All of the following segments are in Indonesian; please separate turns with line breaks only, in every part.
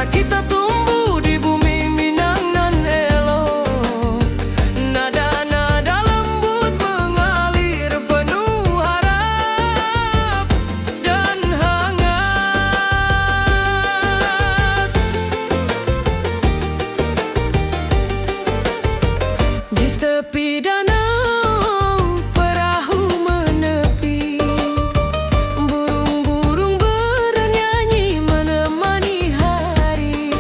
Cinta kita tumbuh di bumi Minang nan elok. Nada-nada lembut mengalir penuh harap dan hangat. Di tepi danau perahu menepi, burung-burung bernyanyi menemani hari.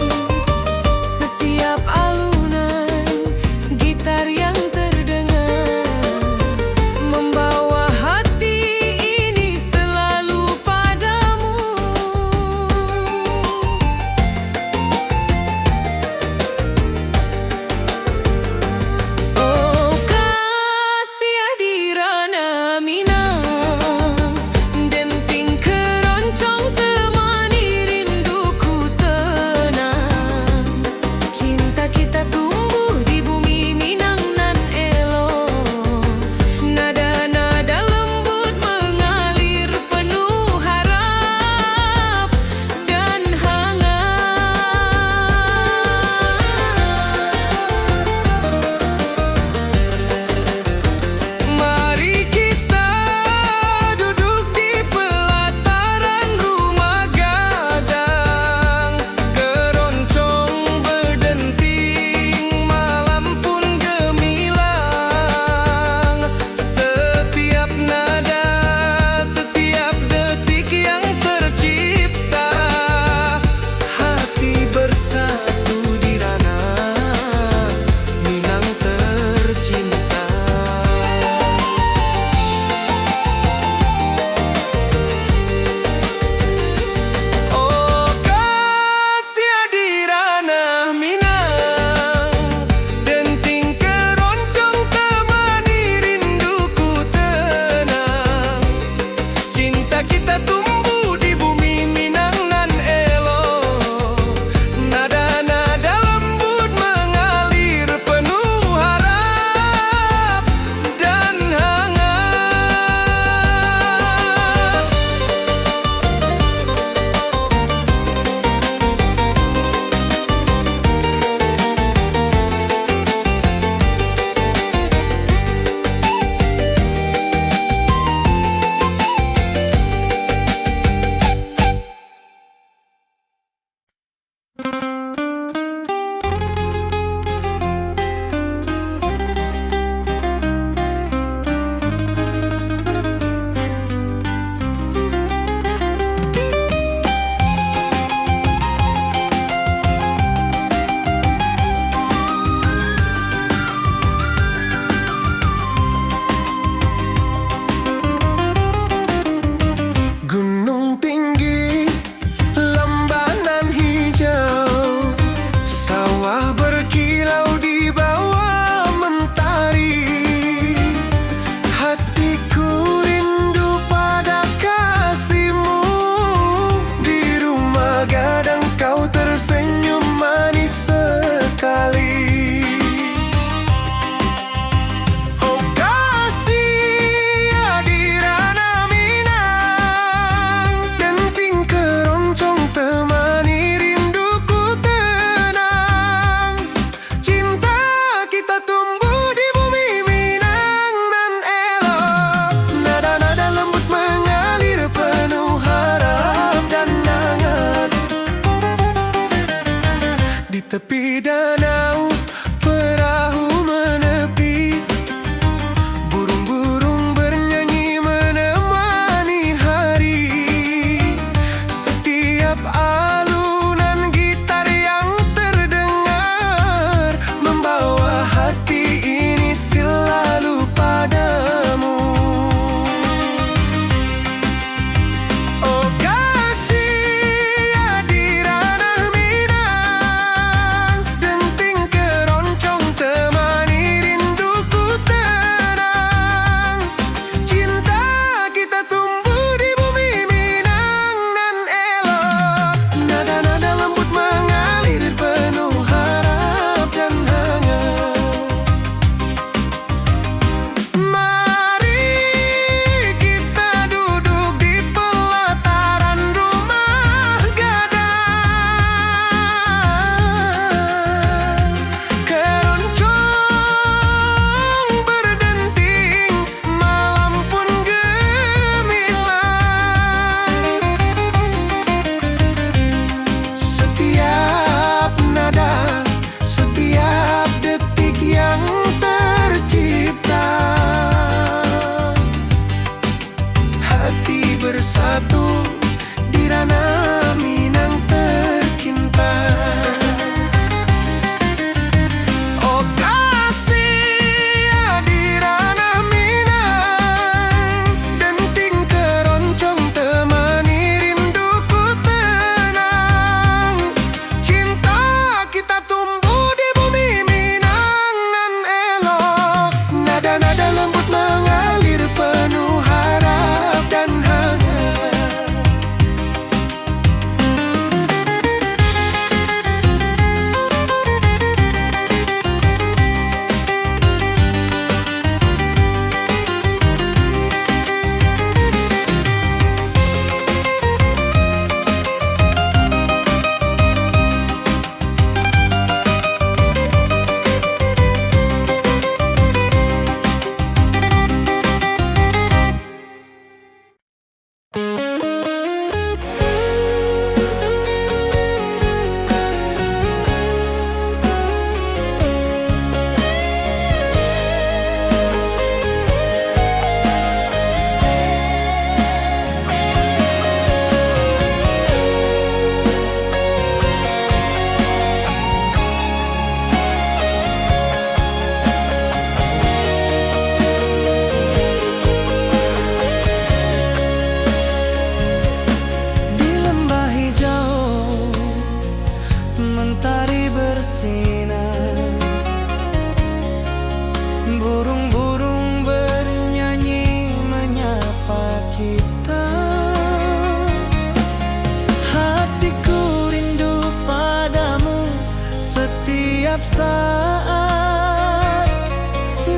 setiap saat.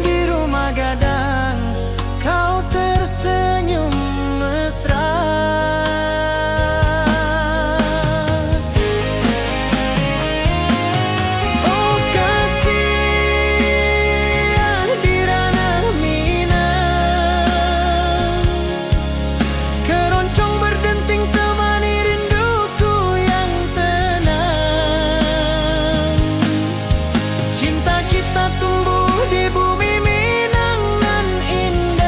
Di rumah gadang kau tersenyum mesra. Oh kasih di ranah Minang, keroncong berdenting temani rinduku yang tenang. Cinta kita tumbuh di bumi Minang nan indah.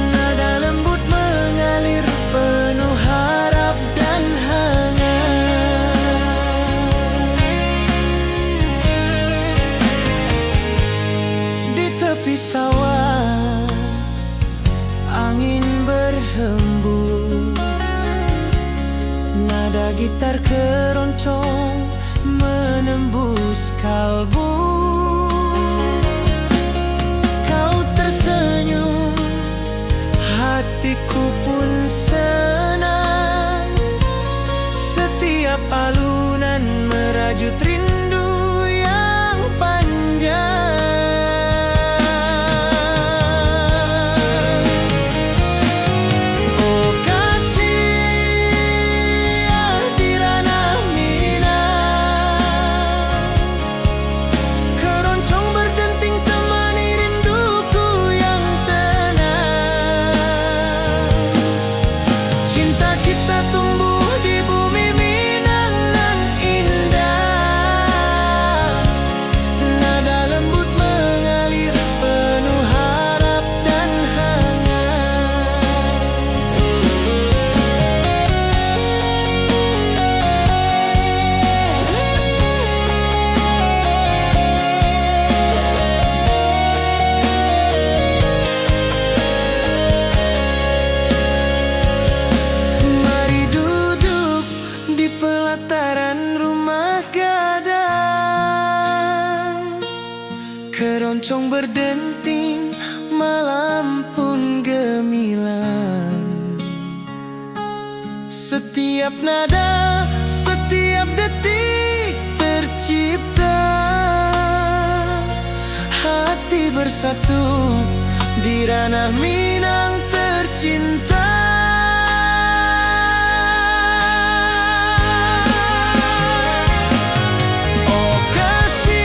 Nada lembut mengalir penuh harap dan hangat. Di tepi sawah angin berhembus, nada gitar keroncong menembus kalbu. Kau tersenyum, hatiku pun senang. Setiap alunan merajut rindu yang panjang. Oh kasih di ranah Minang, keroncong berdenting temani rinduku yang tenang. Cinta kita tumbuh di bumi Minang nan indah. Nada lembut mengalir penuh harap dan hangat. Mari duduk di pelataran rumah gadang, keroncong berdenting, malam pun gemilang. Setiap nada, setiap detik tercipta. Hati bersatu di ranah Minang tercinta. Oh kasih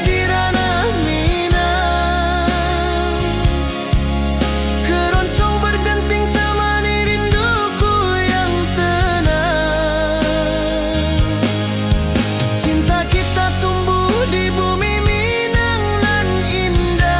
di ranah Minang, keroncong berdenting temani rinduku yang tenang. Cinta kita tumbuh di bumi Minang nan indah.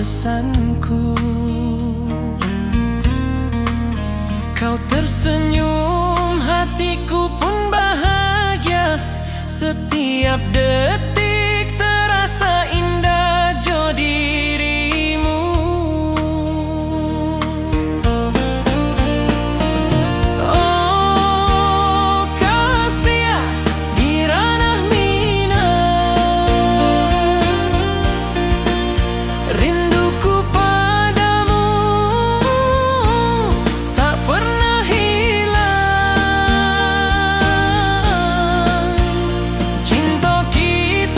pesanku. Kau tersenyum, hatiku pun bahagia. Setiap detik terasa indah jo dirimu. Oh kasih di ranah minang, rinduku padamu tak pernah hilang. Cinta kita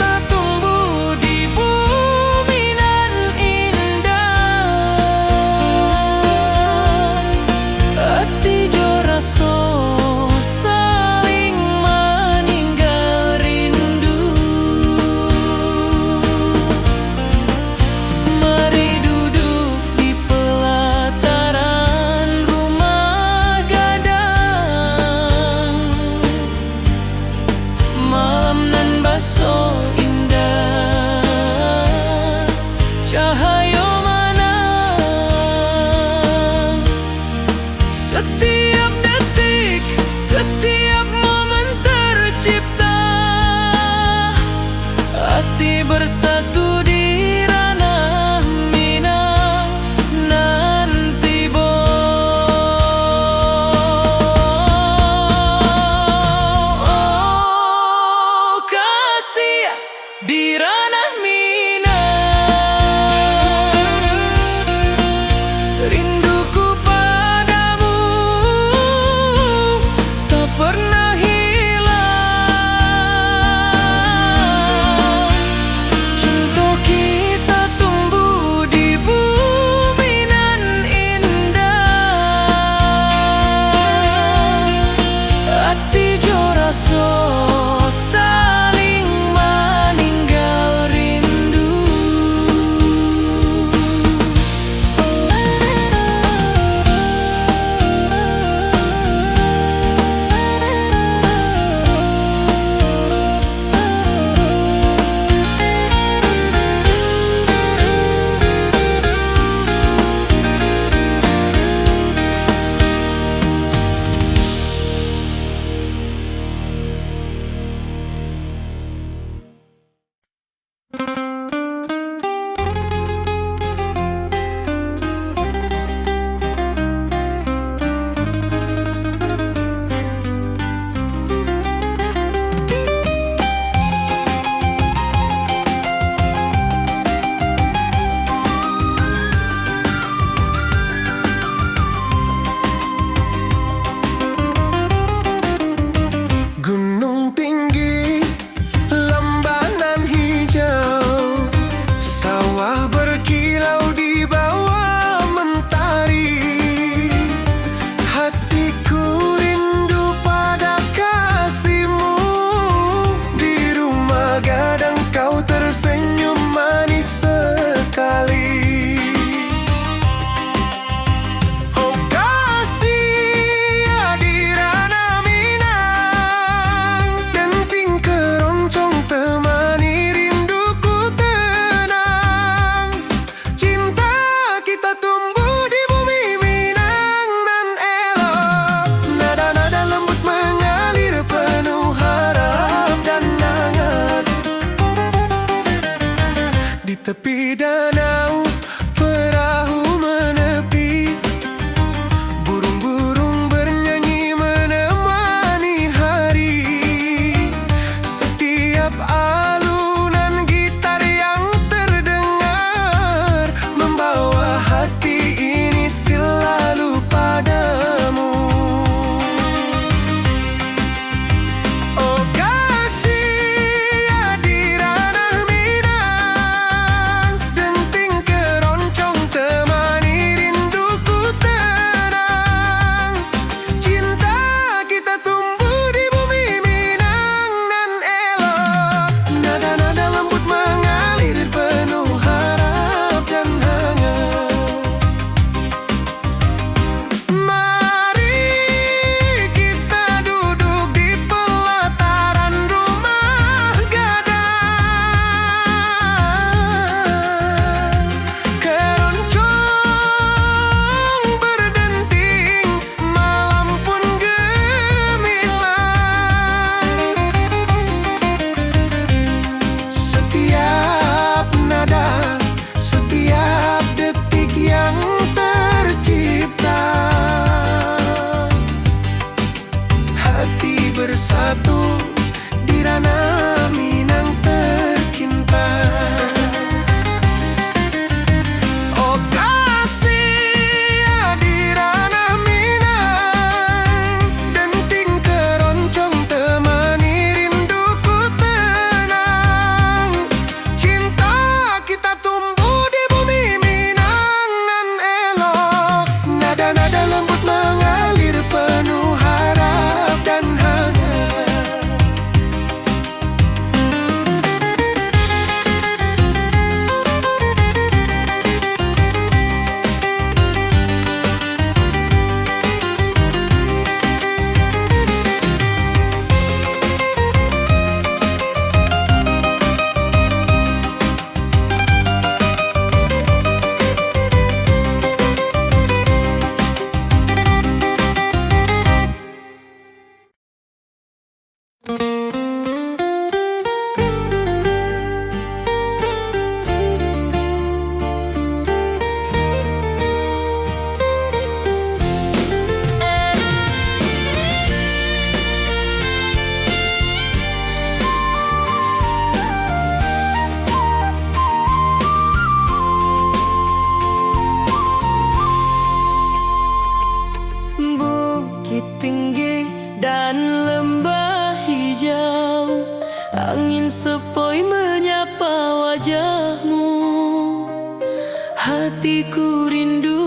Hatiku rindu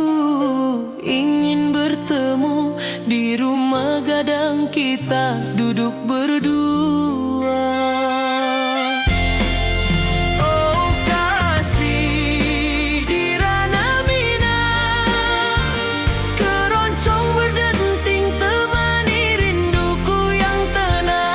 ingin bertemu di rumah gadang kita duduk berdua. Oh kasih di ranah Minang, keroncong berdenting temani rinduku yang tenang.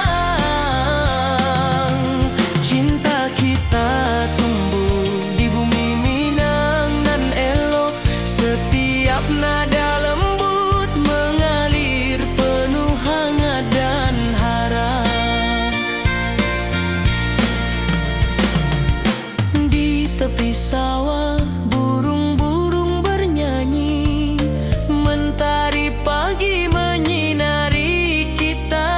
Cinta kita tumbuh di bumi Minang nan elok, setiap nada lembut mengalir penuh hangat dan harap. Di tepi sawah burung-burung bernyanyi, mentari pagi menyinari kita.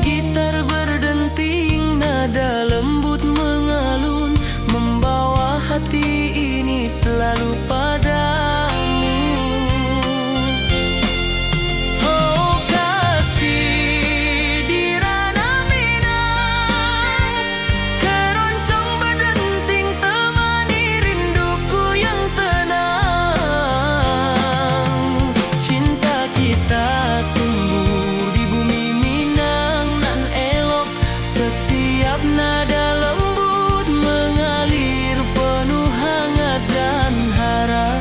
Gitar berdenting, nada lembut mengalun, membawa hati ini selalu padamu. Oh kasih di ranah Minang, keroncong berdenting temani rinduku yang tenang. Cinta kita tumbuh di bumi Minang nan elok, setiap nada lembut mengalir penuh hangat dan harap.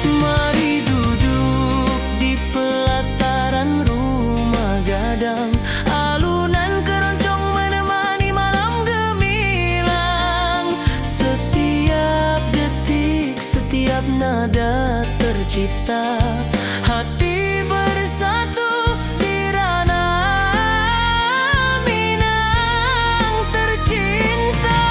Mari duduk di pelataran rumah gadang, alunan keroncong menemani malam gemilang. Setiap detik, setiap nada tercipta, hati bersatu di ranah Minang tercinta.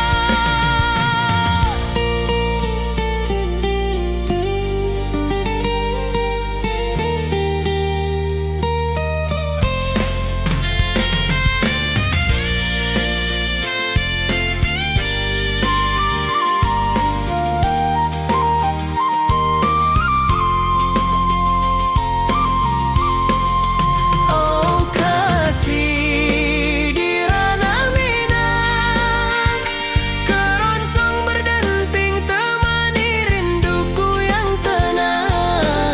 Oh kasih di ranah Minang, keroncong berdenting temani rinduku yang tenang.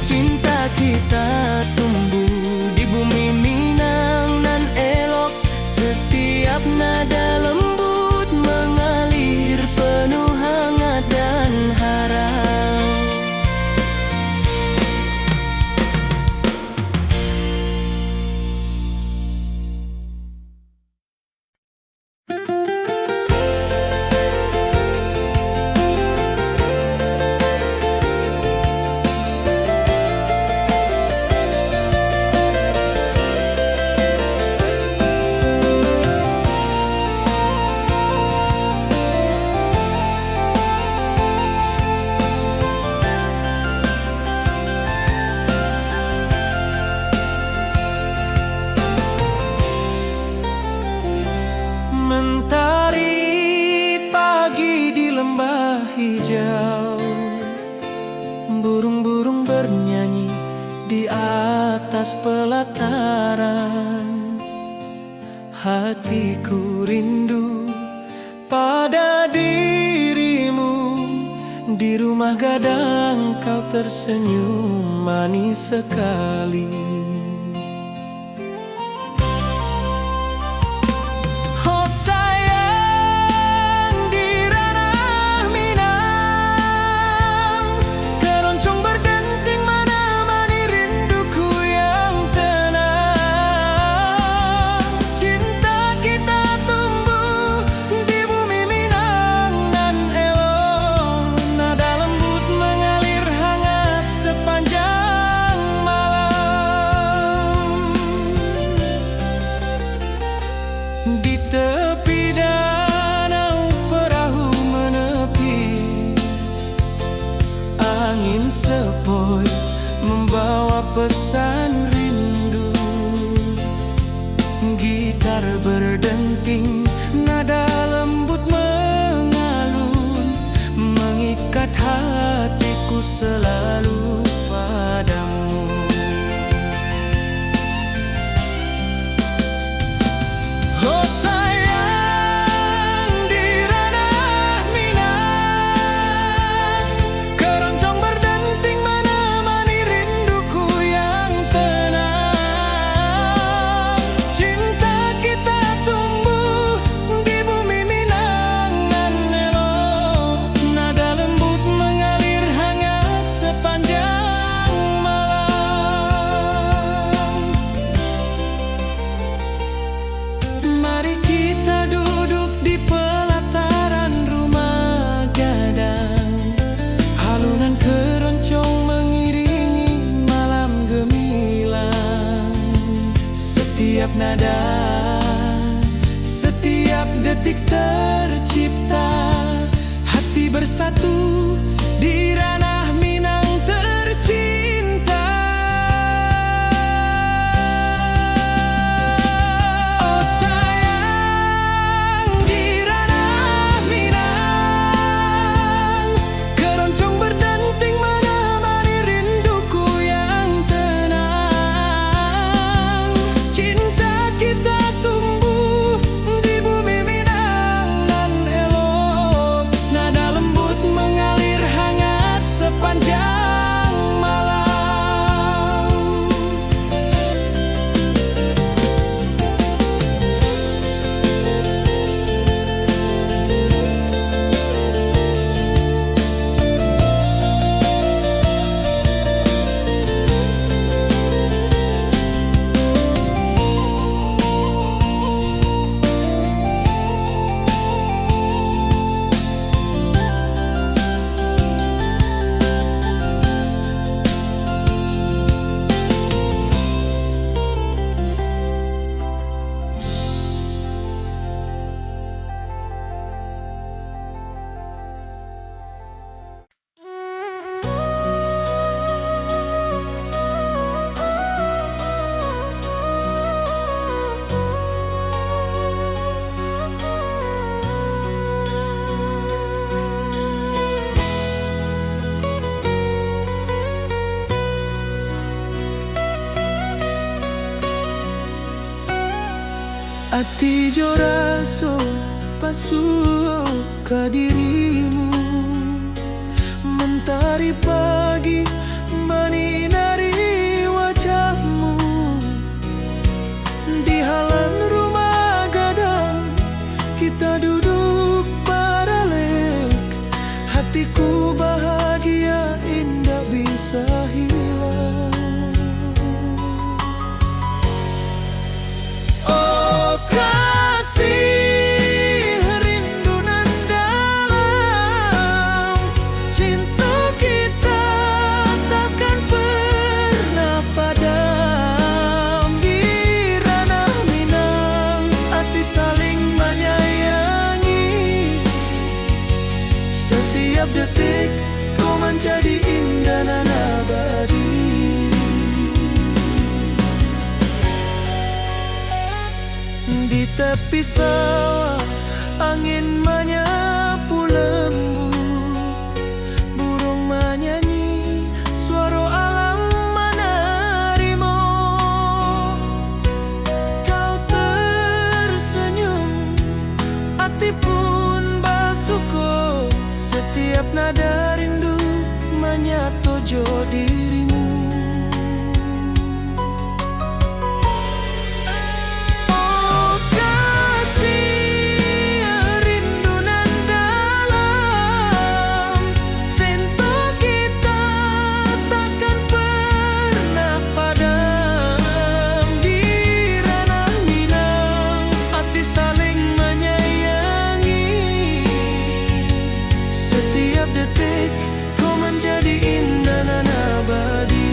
Cinta kita tumbuh di bumi Minang nan elok, setiap nada lembut mengalir penuh hangat dan harap. Mentari pagi di lembah hijau, burung-burung bernyanyi di atas pelataran. Hatiku rindu pada dirimu, di rumah gadang kau tersenyum manis sekali. Oh sayang di ranah Minang, keroncong berdenting menemani rinduku yang tenang. Cinta kita tumbuh di bumi Minang nan elok, nada lembut mengalir hangat sepanjang malam. Di tepi danau perahu menepi, angin sepoi membawa pesan rindu. Gitar berdenting, nada lembut mengalun, mengikat hatiku selalu padamu. Oh sayang detik tercipta, hati bersatu di ranah Minang tercinta. Oh sayang, di ranah Minang, keroncong berdenting menemani rinduku yang tenang. Cinta kita tumbuh di bumi Minang nan elok, nada lembut mengalir hangat sepanjang malam. Ati jo raso pasuo ka dirimu, mentari pagi menyinari wajahmu. Di halan rumah gadang kita duduk paralek, hatiku bahagia indah bisa hilang. Oh kasih, rindu nan dalam, cinta kita takkan pernah padam. Di ranah Minang, hati saling menyayangi, setiap detik kau menjadi indah dan abadi. Di tepi sawah angin menyapu lembut, burung menyanyi, suara alam menerima. Kau tersenyum, hati pun bersyukur, setiap nada rindu menyatu jo dirimu. Setiap detik kau menjadi indah dan abadi.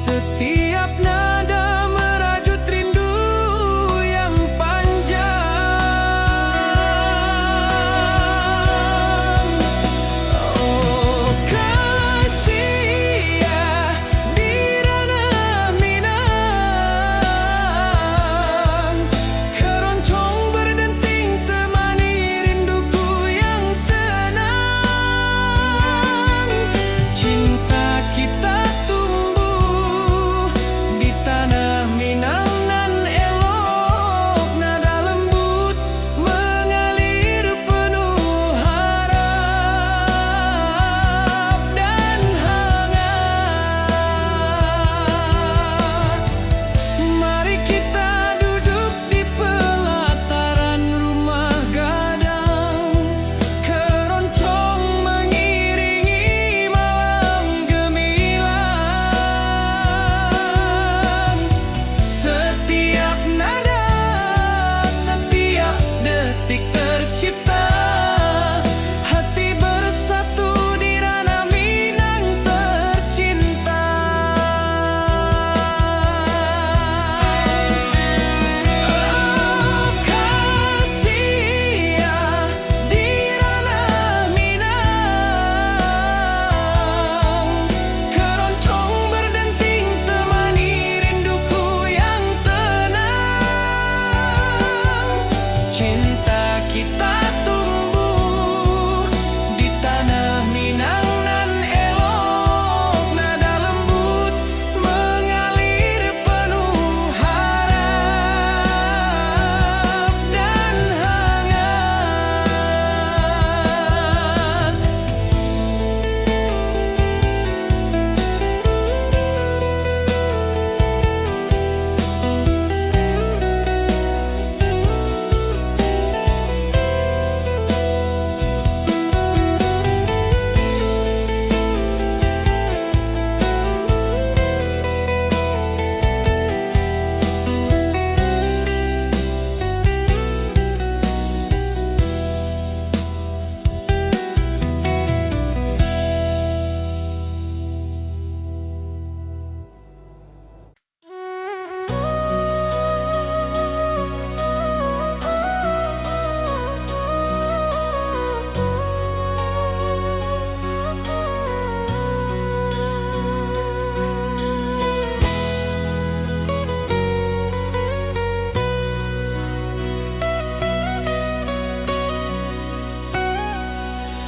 Setiap nada merajut rindu yang panjang. Oh kasih ya di ranah Minang, keroncong berdenting temani rinduku yang tenang. Cinta kita tercipta, hati bersatu di ranah Minang tercinta. Oh kasih ya di ranah Minang, keroncong berdenting temani rinduku yang tenang. Cinta kita tumbuh di tanah Minang nan elok, nada lembut mengalir penuh harap dan hangat.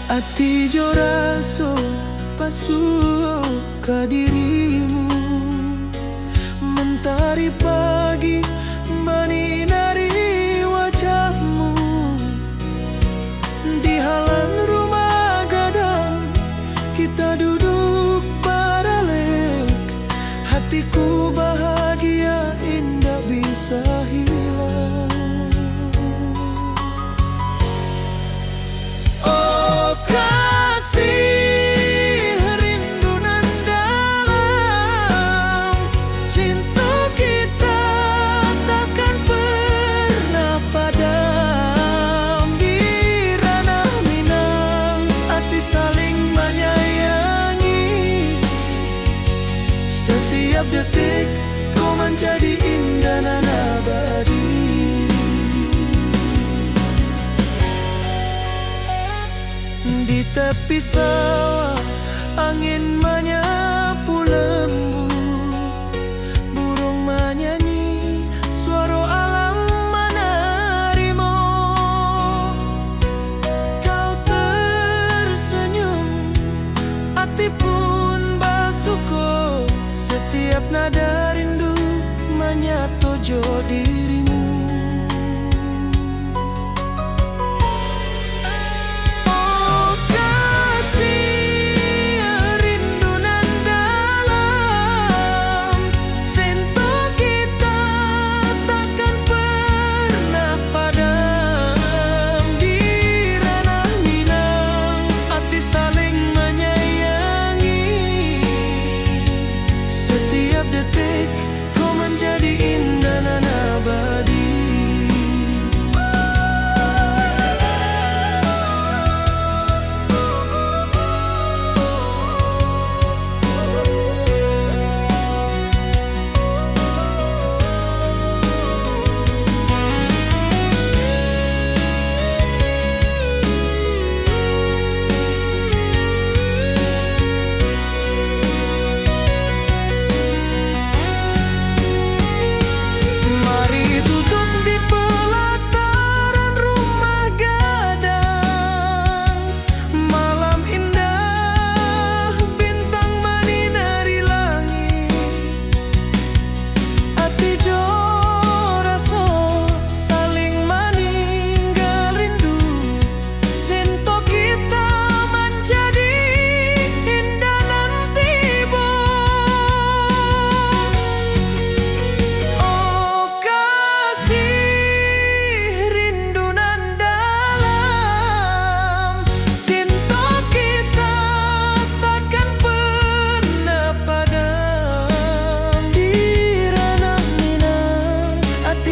Ati jo raso pasuo ka dirimu, mentari pagi menyinari wajahmu. Di halan rumah gadang kita duduk paralek, hatiku bahagia indah bisa hilang. Setiap detik kau menjadi indah dan abadi. Di tepi sawah angin menyapu lembut, burung menyanyi, suara alam menerima. Kau tersenyum, hati pun bersyukur. Setiap nada rindu menyatu jo dirimu. Oh kasih rindu nan dalam, cinta kita takkan pernah padam. Di ranah Minang hati saling menyayangi. Setiap detik kau menjadi indah dan abadi.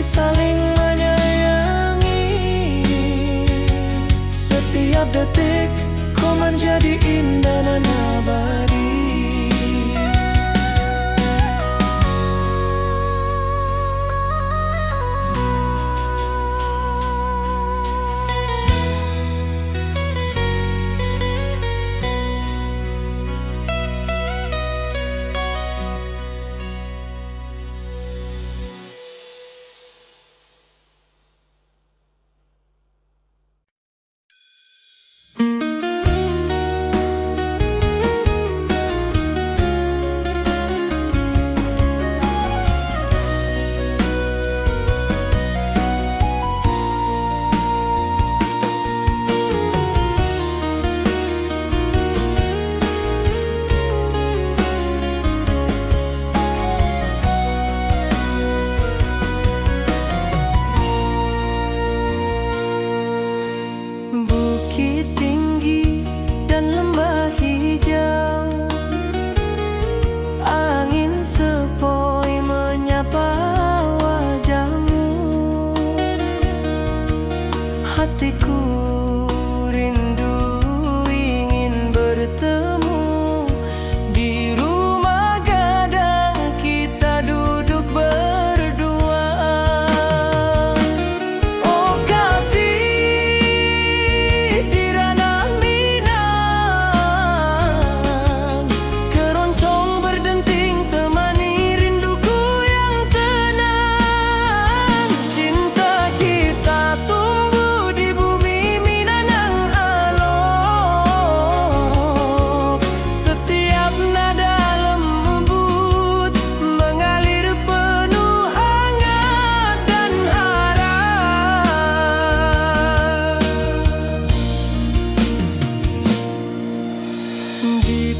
saling menyayangi. Setiap detik kau menjadi indah dan abadi. Hatiku rindu ingin bertemu di rumah gadang kita duduk berdua. Oh kasih di ranah Minang, keroncong berdenting temani rinduku yang tenang. Cinta kita tumbuh di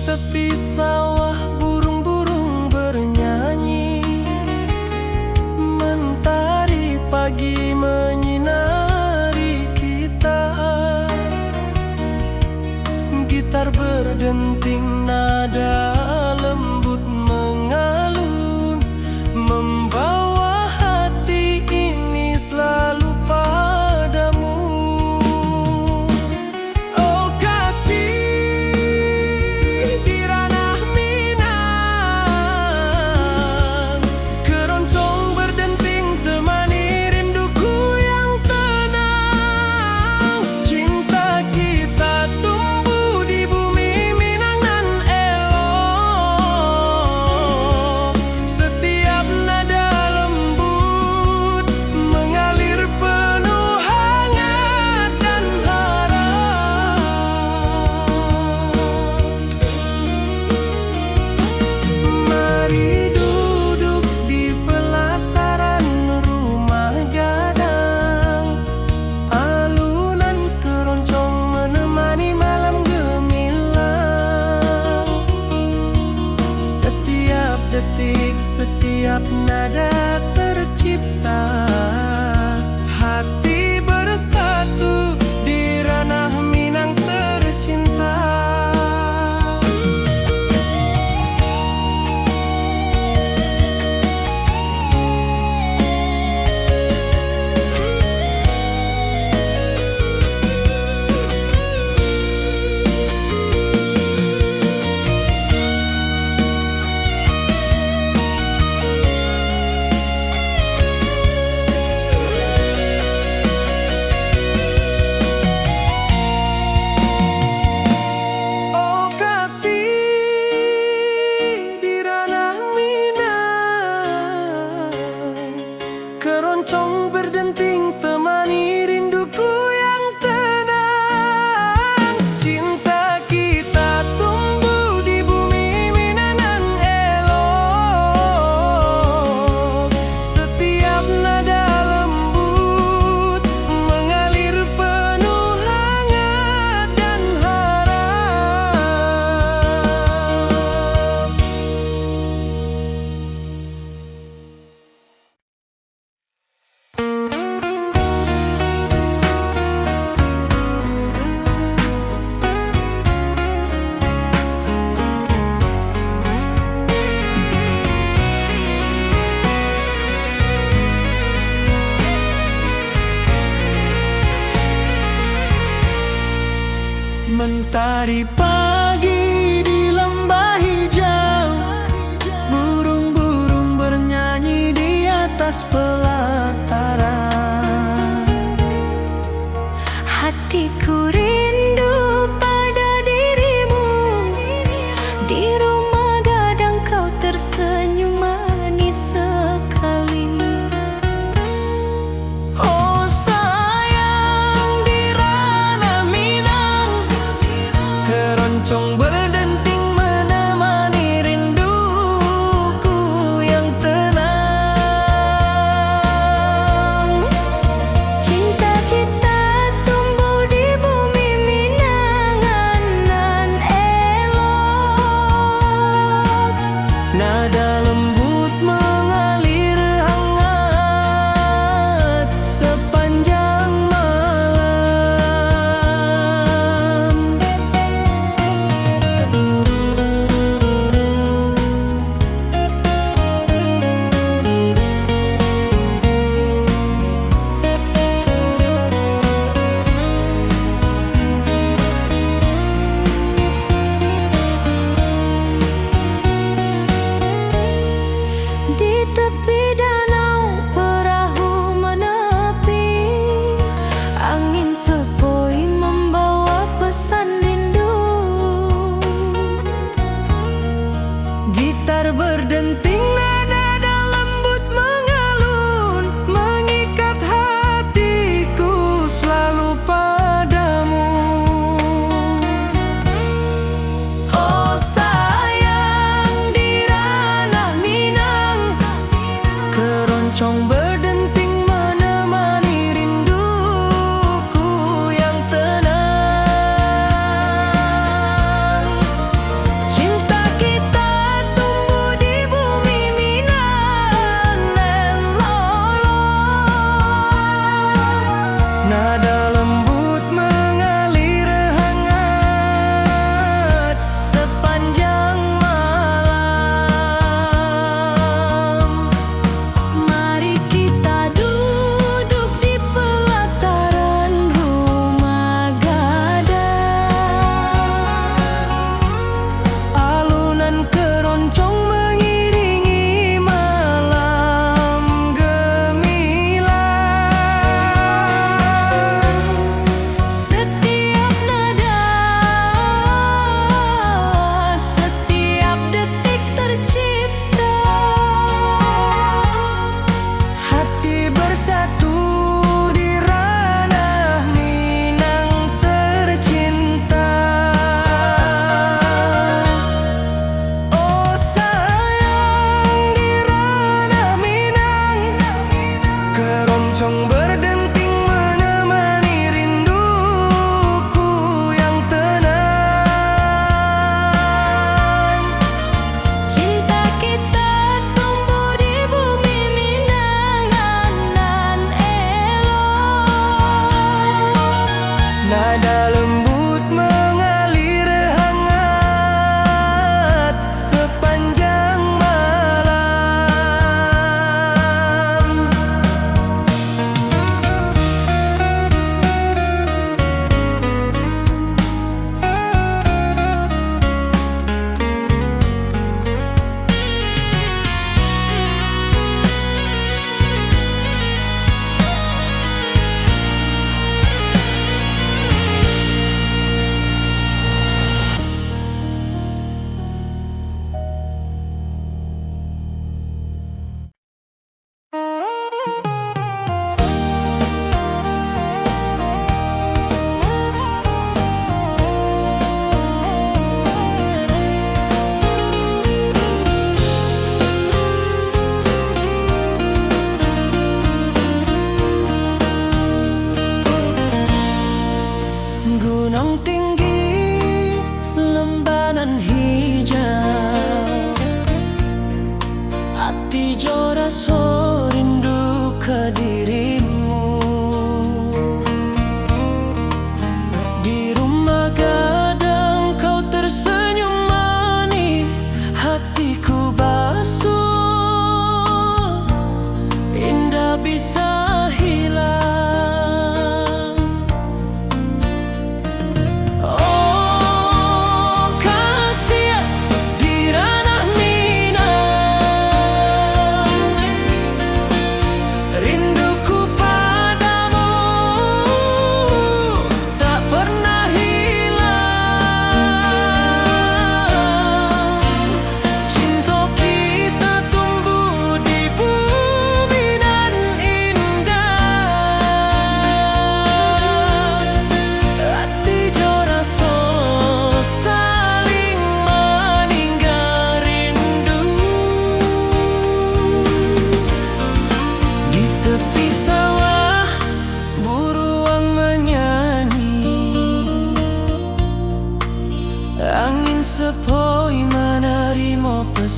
tepi sawah. Burung-burung bernyanyi, mentari pagi menyinari kita. Gitar berdenting, nada lembut mengalun, membawa hati ini selalu padamu. Setiap nada tercipta, hati bersatu di ranah Minang tercinta. Keroncong berdenting temani rinduku yang tenang. Cinta kita tumbuh di bumi Minang elok. Setiap nada lembut mengalir penuh hangat dan harap. Hari pagi di lembah hijau, burung-burung bernyanyi di atas pelataran.
Hatiku rindu pada dirimu, di rumah gadang kau tersenyum manis sekali.
Oh sayang, di ranah Minang, keroncong berdenting menemani rinduku yang tenang.
Cinta kita tumbuh di bumi Minangan nan elok.
Nada lembut mengalir hangat sepanjang malam.
Di tepi danau perahu menepi, angin sepoi membawa pesan rindu.
Gitar berdenting, nada lembut mengalun, mengikat hatiku selalu padamu. Oh sayang, di ranah Minang, keroncong berdenting menemani rinduku yang tenang. Cinta kita tumbuh di bumi Minang nan lolong. Nada lembut mengalir hangat sepanjang malam.
Mari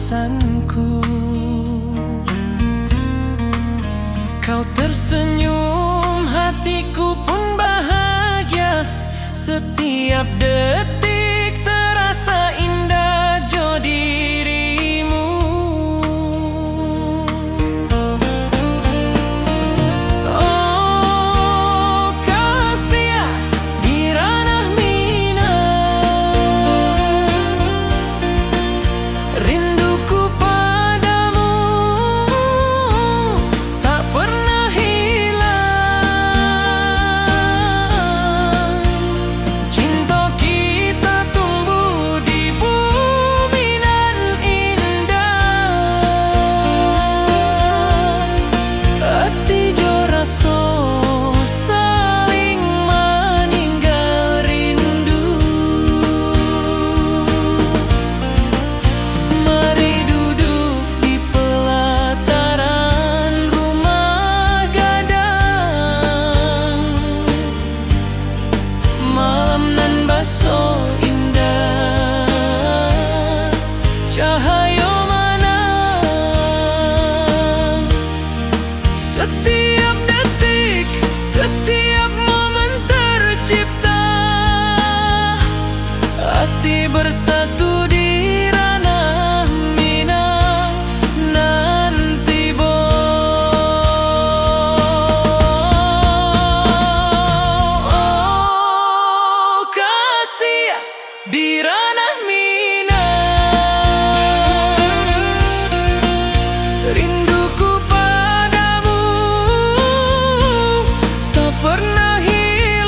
pesanku. Kau tersenyum, hatiku pun bahagia. Setiap detik terasa indah jo dirimu. Oh kasih di ranah minang, rinduku padamu tak pernah hilang. Cinta kita tumbuh di bumi nan indah. Hati jo rasa saling meninggal rindu. Mari duduk di pelataran rumah gadang. Malam nan baso indah, cahaya menang. Setiap detik, setiap momen tercipta. Hati bersatu di ranah minang nanti oh kasih di ranah minang, rinduku padamu tak pernah hilang.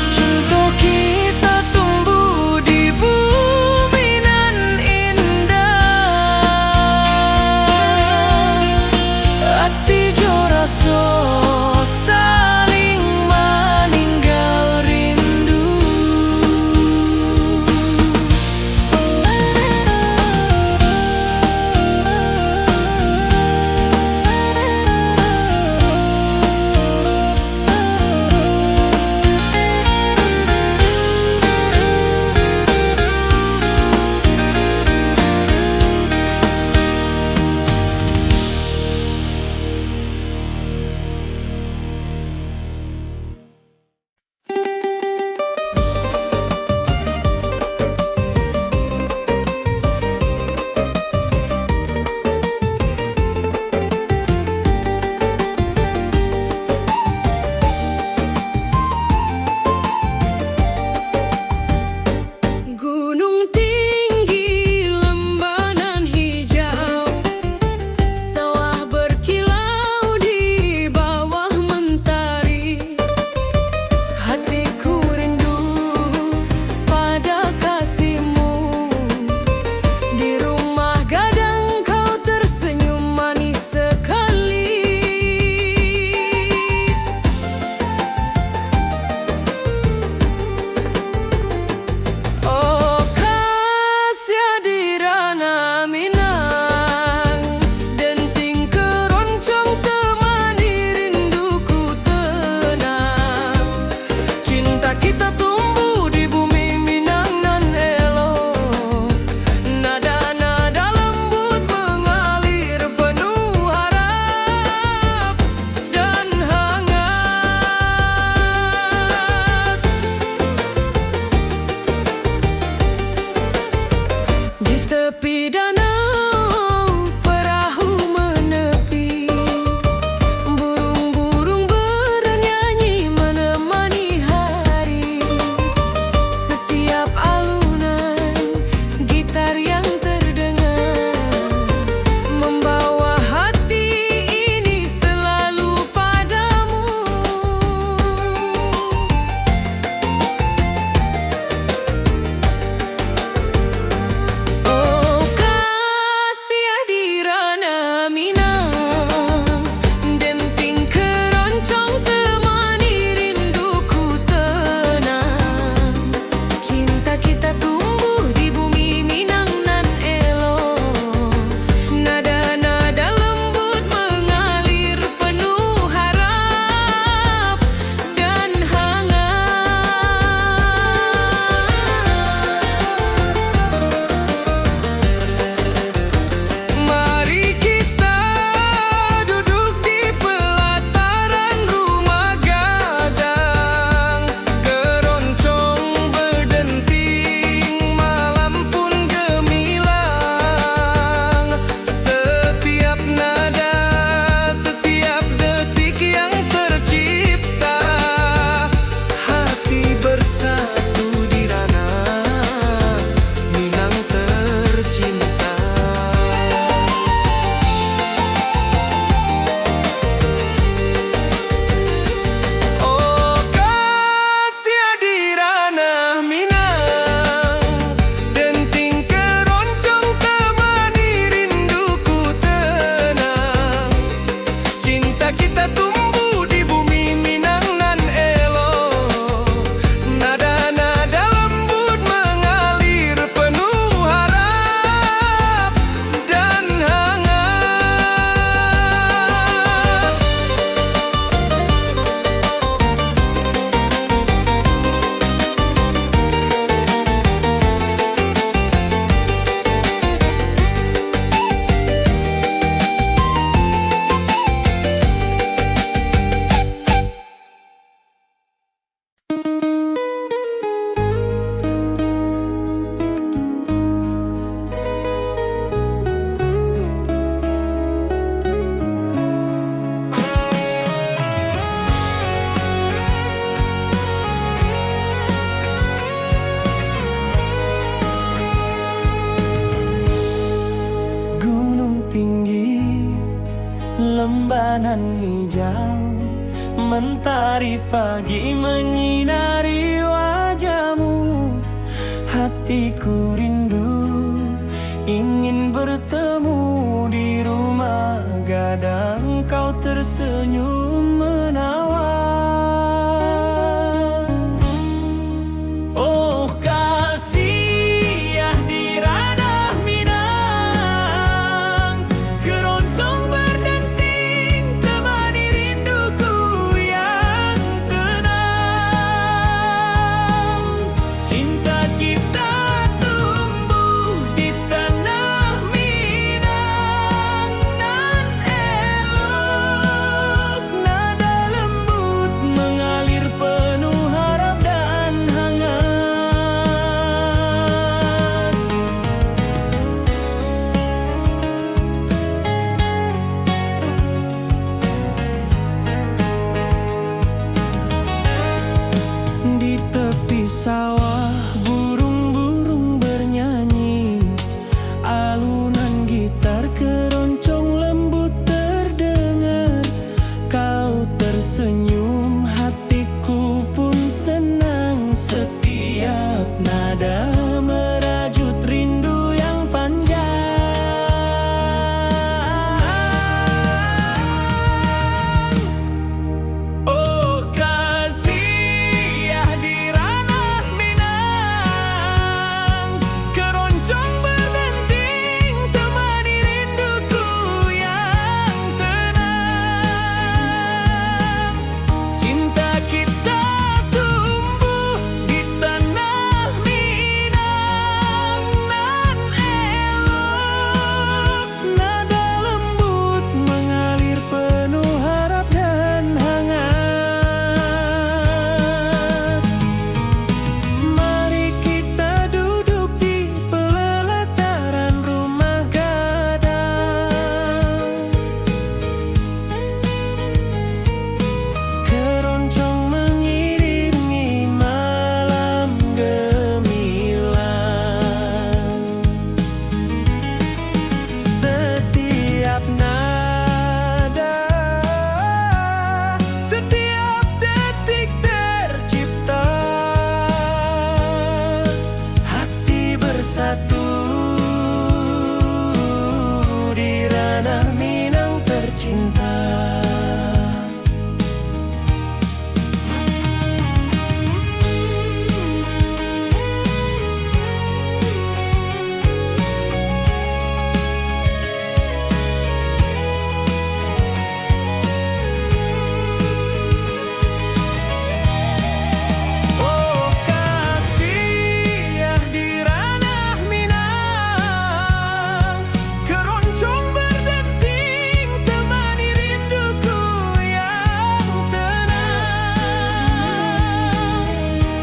Cinta kita tumbuh di bumi nan indah. Hati jo rasa saling meninggal rindu. Gunung tinggi, lembah nan hijau, sawah berkilau di bawah mentari. Hatiku rindu pada kasihmu. Di rumah gadang kau tersenyum manis sekali. Oh kasih di ranah minang, denting keroncong temani rinduku tenang. Cinta kita tumbuh di bumi minang nan elok. Nada-nada lembut mengalir penuh harap dan hangat. Di tepi danau perahu menepi, burung-burung bernyanyi menemani hari. Setiap alunan gitar yang terdengar membawa hati ini selalu padamu. Oh jalanan hijau, mentari pagi menyinari wajahmu. Hatiku rindu ingin bertemu di rumah gadang, kau tersenyum menawan. Oh kasih ya di ranah Minang, keroncong berdenting temani rinduku yang tenang. Cinta kita tumbuh di tanah Minang, nan elok nada lembut mengalir penuh harap dan hangat. Di tepi sawah burung-burung bernyanyi, alunan gitar keroncong lembut terdengar. Kau tersenyum, hatiku pun senang. Setiap nada merajut rindu yang panjang. Oh kasih ya di ranah Minang, keroncong berdenting temani rinduku yang tenang. Cinta kita tumbuh di tanah Minang, nan elok nada lembut mengalir penuh harap dan hangat. Mari kita duduk di pelataran rumah gadang, keroncong mengiringi malam gemilang. Setiap nada, setiap detik tercipta, hati bersatu di ranah Minang tercinta. Oh kasih ya di ranah Minang, keroncong berdenting temani rinduku yang tenang.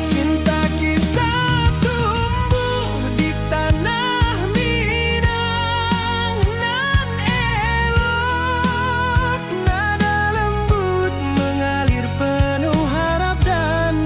Cinta kita tumbuh di tanah Minang, nan elok nada lembut mengalir penuh harap dan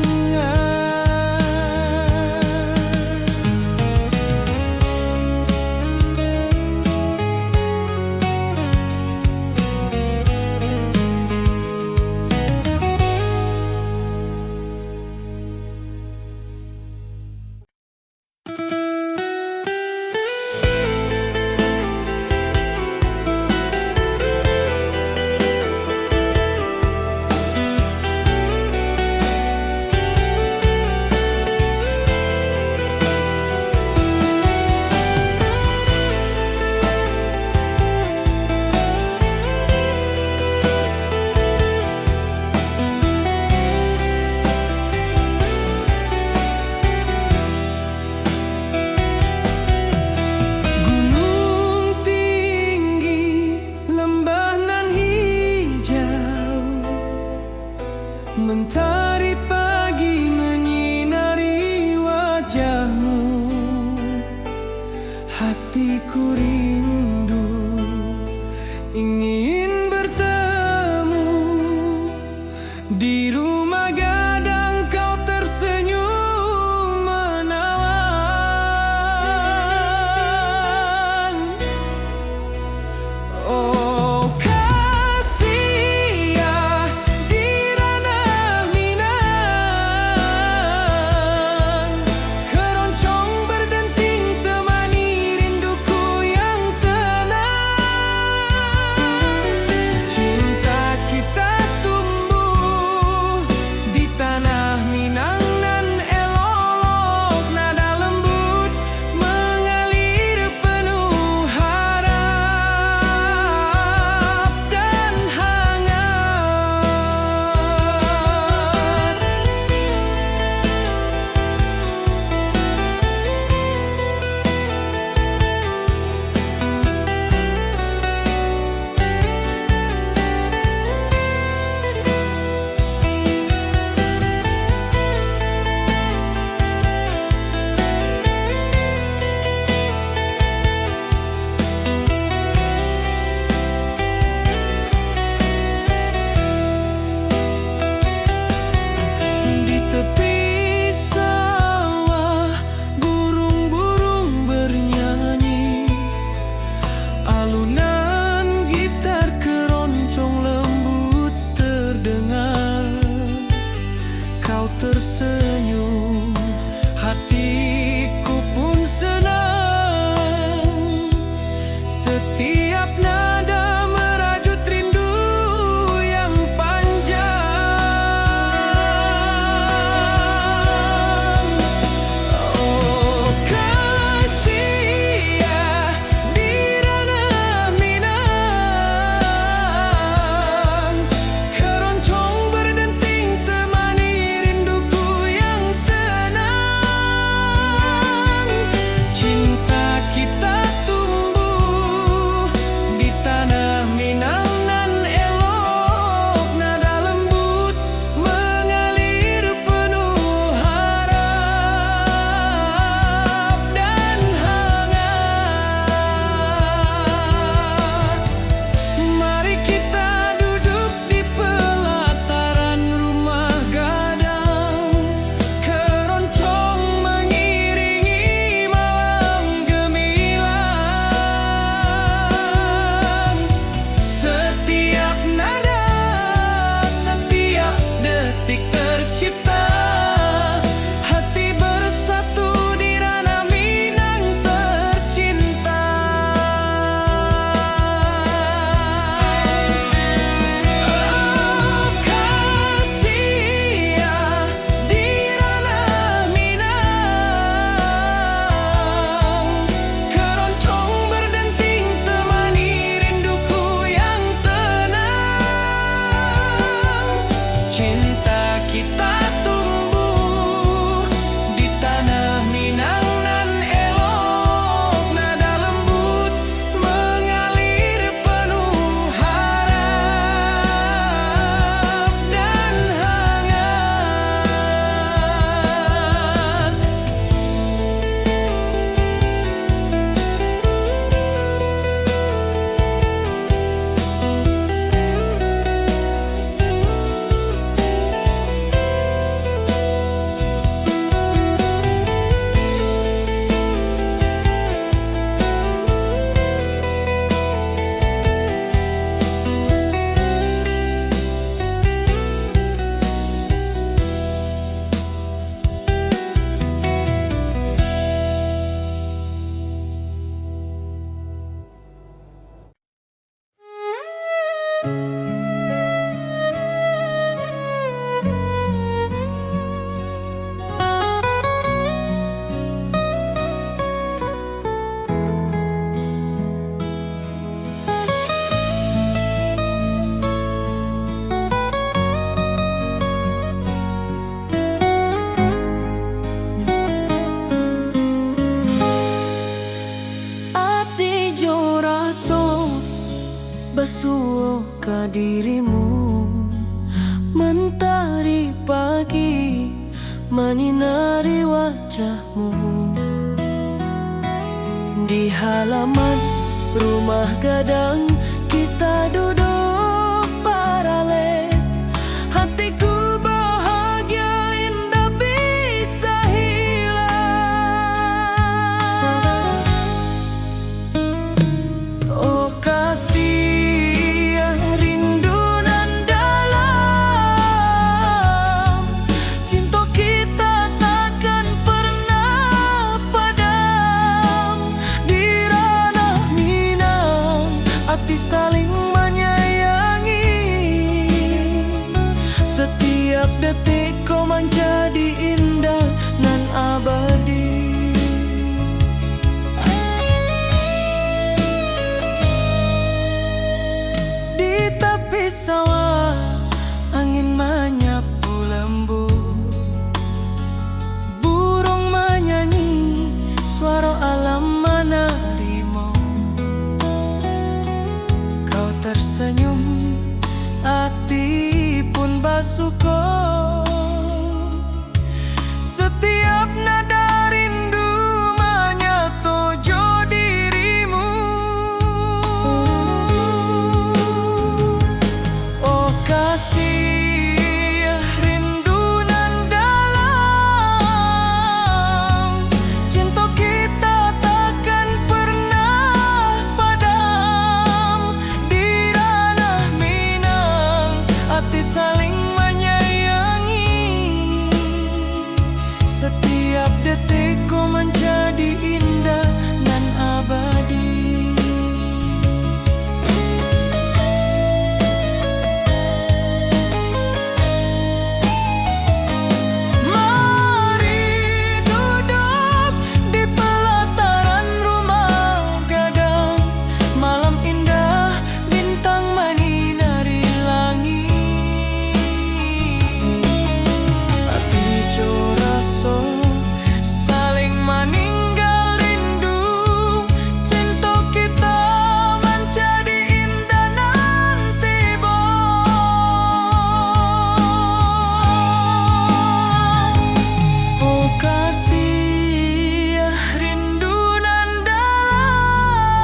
gunung tinggi, lembah nan hijau, mentari pagi menyinari wajahmu. Hatiku rindu ingin bertemu di rumah gadang, kau tersenyum menawan. Oh kasih basuh ke dirimu. Mentari pagi menyinari wajahmu. Di halaman rumah gadang kita duduk paralel. Hatiku bahagia indah bisa hilang. Oh kasih rindu nan dalam, cinta kita takkan pernah padam. Di ranah Minang hati saling menyayangi. Setiap detik kau menjadi indah nan abadi. Di tepi sawah angin menyapu lembut, burung menyanyi, suara alam menerimu. Kau tersenyum, hati pun basuh kau. Setiap nada rindu menyatu dirimu. Oh kasih rindu nan dalam, cinta kita takkan pernah padam. Di ranah Minang hati saling menyayangi. Setiap detikku menjadi indah dan abadi. Mari duduk di pelataran rumah gadang. Malam indah, bintang menyinari langit. Hati joraso saling meninggal rindu. Cinta kita menjadi indah nanti oh kasih rindu nan dalam,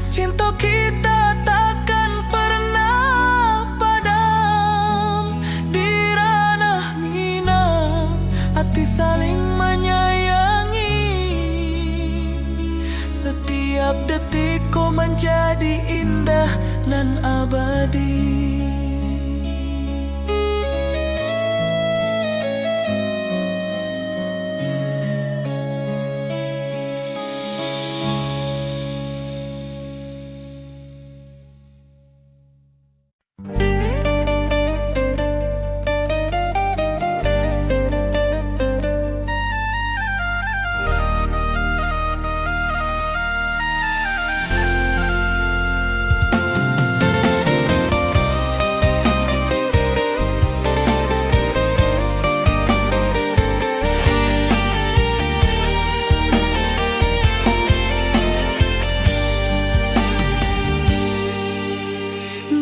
cinta kita takkan pernah padam. Di ranah Minang hati saling menyayangi. Setiap detikku menjadi indah nan abadi.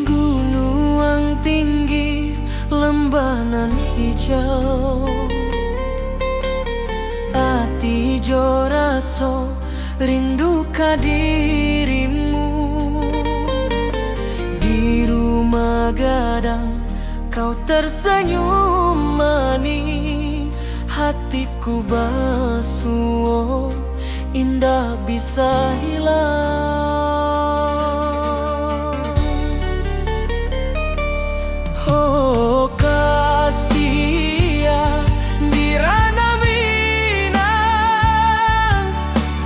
Gunung tinggi, lembanan hijau, hati joraso rindu ka dirimu. Di rumah gadang kau tersenyum manis. Hatiku basuh, indah bisa hilang. Oh kasih di ranah Minang,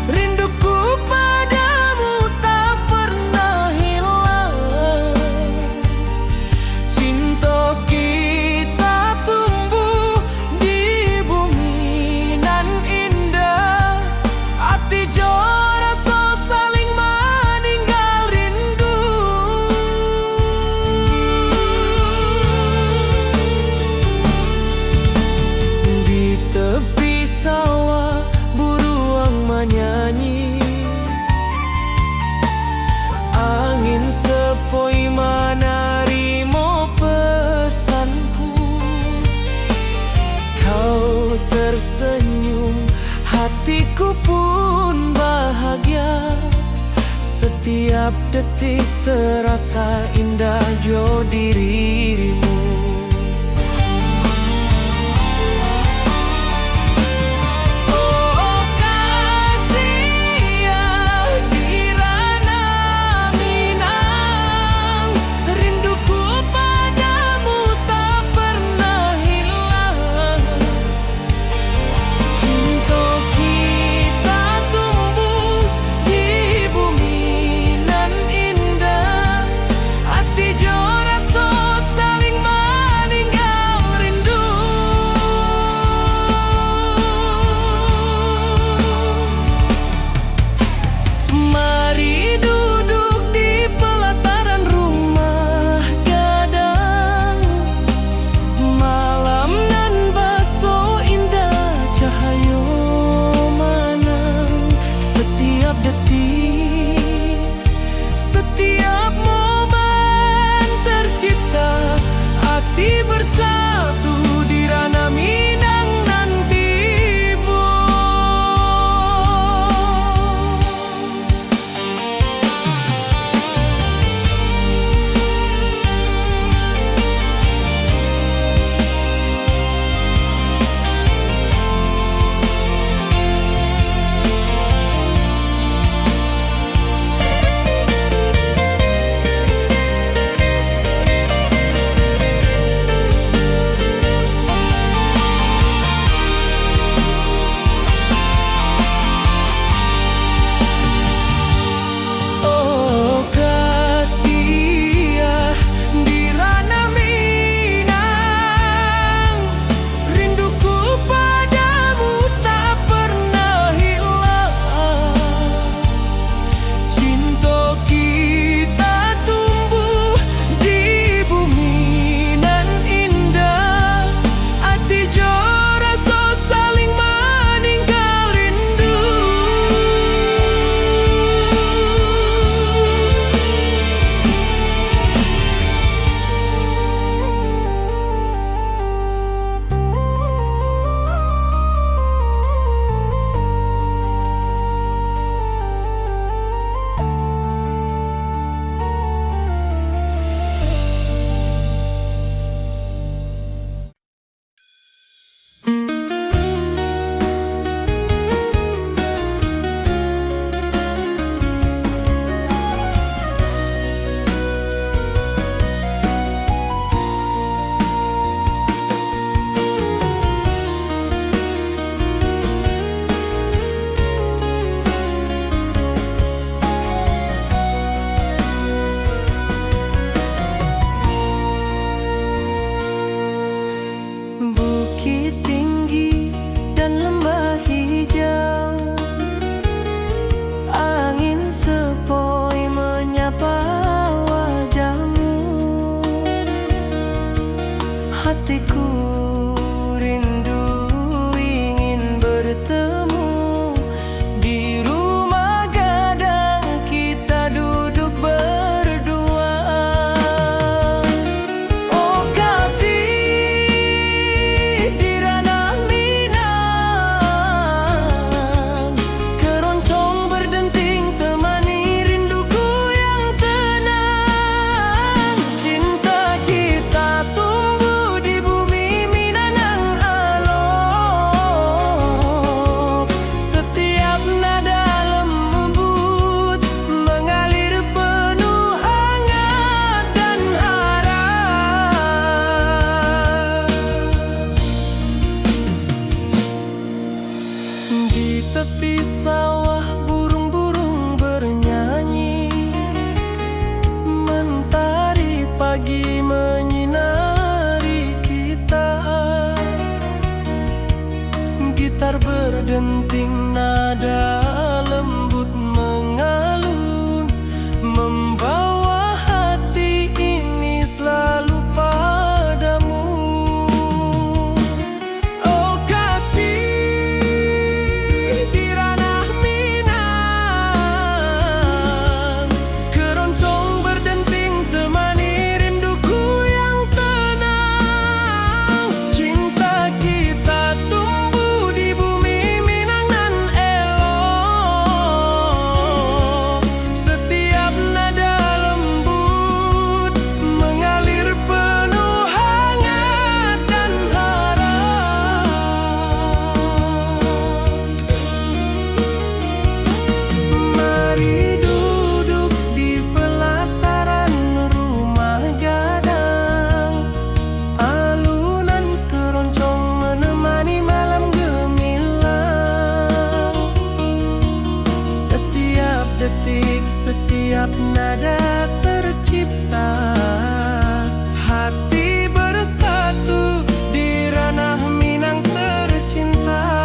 rinduku padamu tak pernah hilang. Cinta kita tumbuh di bumi nan indah. Hati joraso saling Tiap detik terasa indah jo dirimu.
Oh kasih ya di ranah Minang, rinduku padamu tak pernah hilang. Cinta kita tumbuh di bumi nan indah, hati jo rasa saling
detik, setiap nada tercipta. Hati bersatu di ranah Minang tercinta.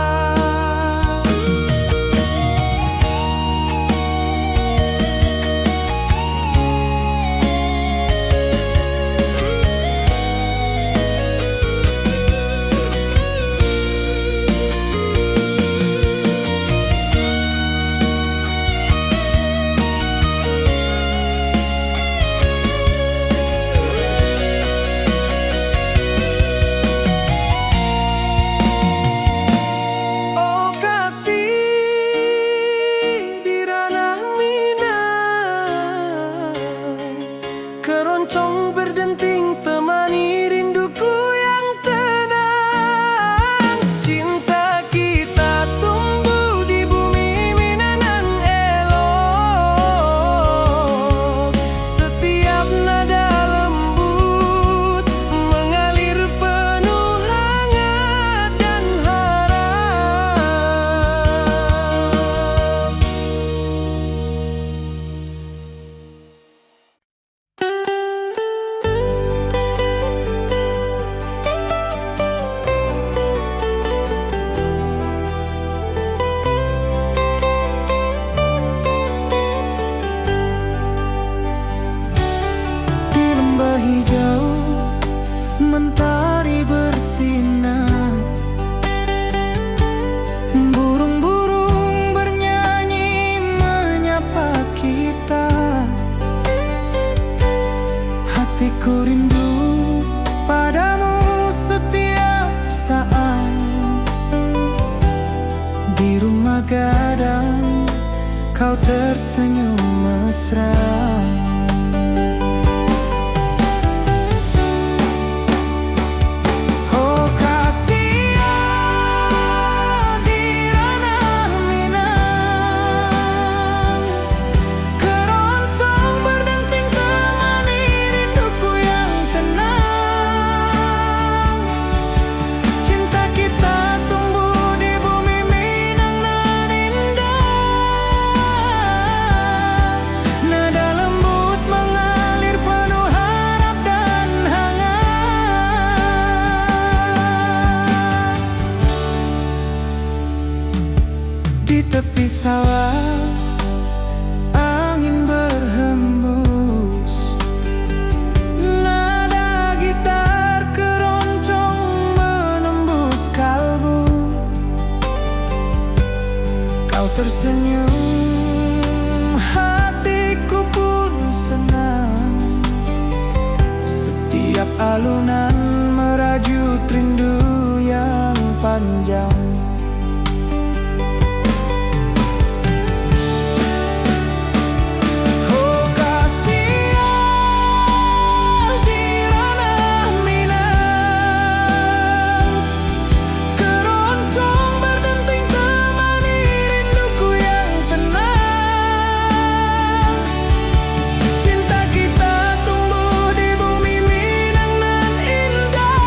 Keroncong berdenting temani rinduku yang tenang. Cinta kita tumbuh di bumi Minang elok. Setiap nada lembut mengalir penuh hangat dan harap. Di lembah hijau mentari bersinar, burung-burung bernyanyi menyapa kita. Hatiku rindu padamu setiap saat. Di rumah gadang kau tersenyum mesra. Oh kasihan di ranah Minang, keroncong berdenting temani rinduku yang tenang. Cinta kita tumbuh di bumi Minang nan indah. Nada lembut mengalir penuh harap dan hangat. Di tepi sawah angin berhembus, nada gitar keroncong menembus kalbu. Kau tersenyum, hatiku pun senang. Setiap alunan merajut rindu yang panjang. Oh kasihan di ranah Minang, keroncong berdenting temani rinduku yang tenang. Cinta kita tumbuh di bumi Minang nan indah.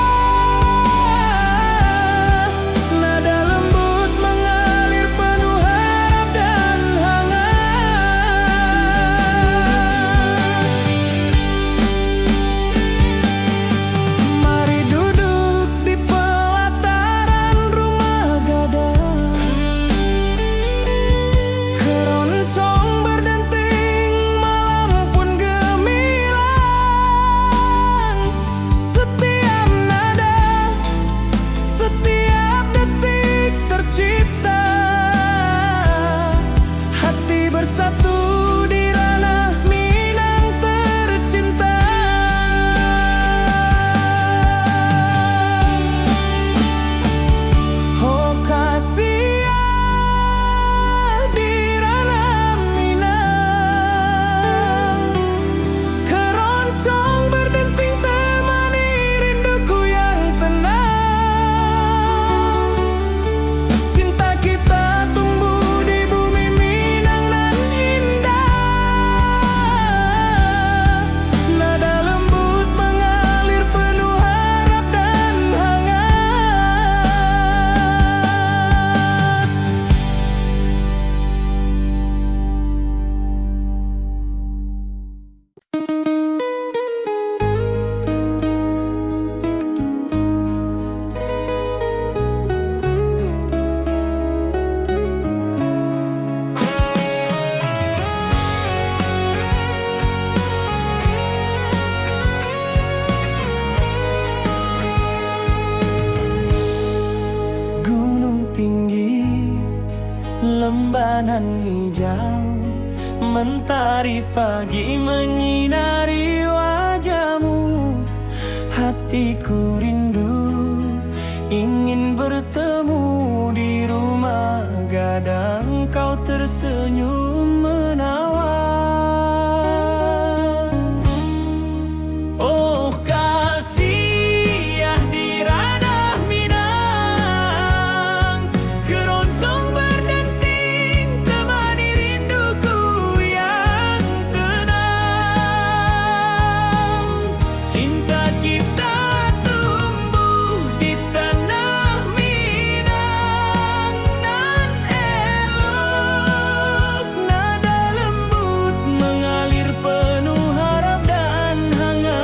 Mentari pagi menyinari wajahmu. Hatiku rindu ingin bertemu di rumah gadang. Kau tersenyum menawan. Oh kasih ya di ranah Minang, keroncong berdenting temani rinduku yang tenang. Cinta kita tumbuh di tanah Minang nan elok. Nada lembut mengalir penuh harap dan hangat.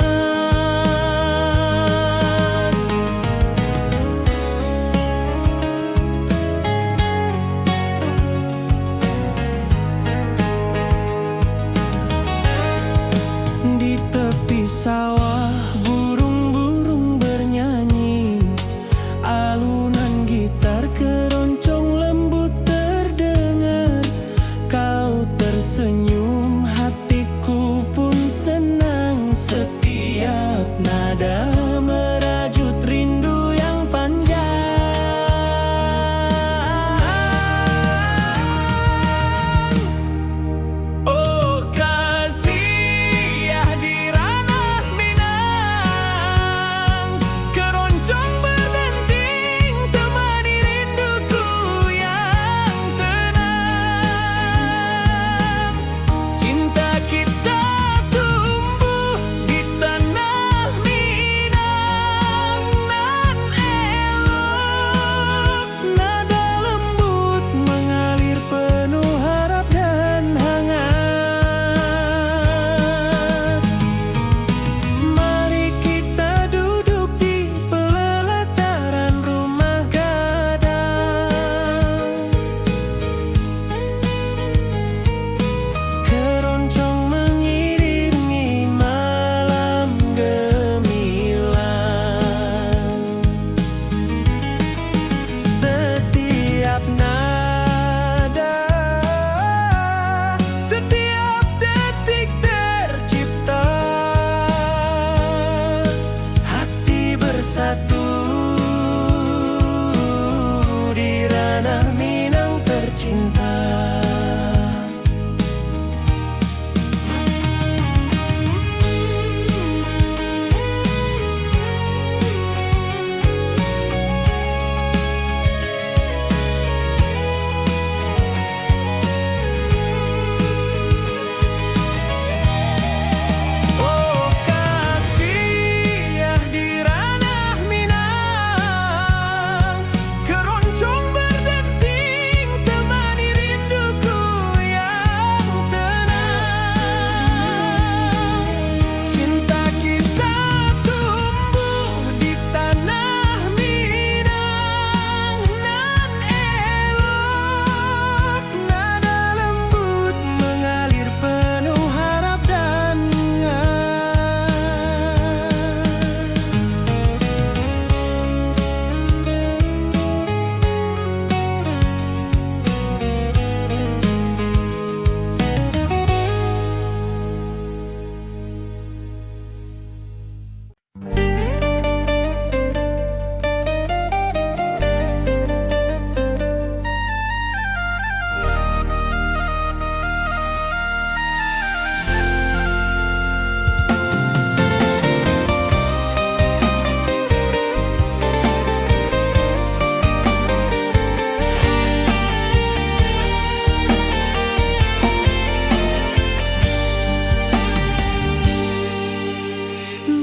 Di tepi sawah burung-burung bernyanyi, alunan gitar keroncong lembut terdengar. Kau tersenyum, hatiku pun senang. Setiap nada merajut rindu yang panjang. Oh kasih ya di ranah Minang, keroncong berdenting temani rinduku yang tenang. Cinta kita tumbuh di tanah Minang nan elok. Nada lembut mengalir penuh harap dan hangat. Mari kita duduk di pelataran rumah gadang. Keroncong mengiringi malam gemilang. Setiap nada, setiap detik tercipta. Hati bersatu di ranah Minang tercinta. Oh kasih ya di ranah Minang, keroncong berdenting temani rinduku yang tenang. Cinta kita tumbuh di tanah Minang nan elok. Nada lembut mengalir penuh harap dan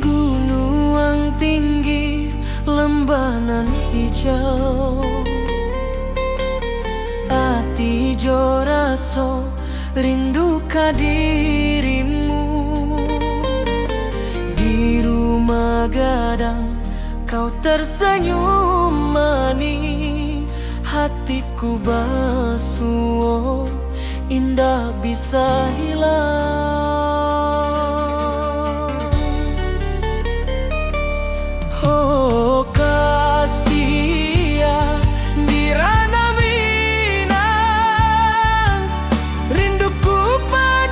gunung tinggi, lembanan hijau. Ati jo raso rindu ka dirimu. Di rumah gadang kau tersenyum manis. Hatiku basuh indah bisa hilang. Oh kasih ya di ranah Minang, rinduku pada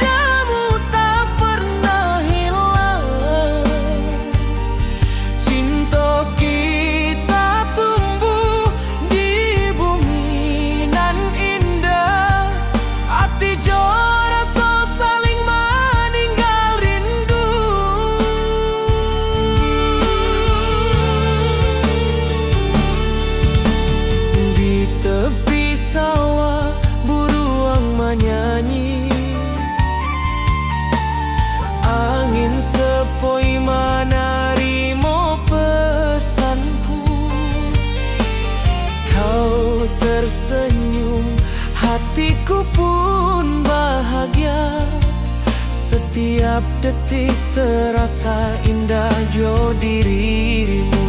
Setiap detik terasa indah jo dirimu.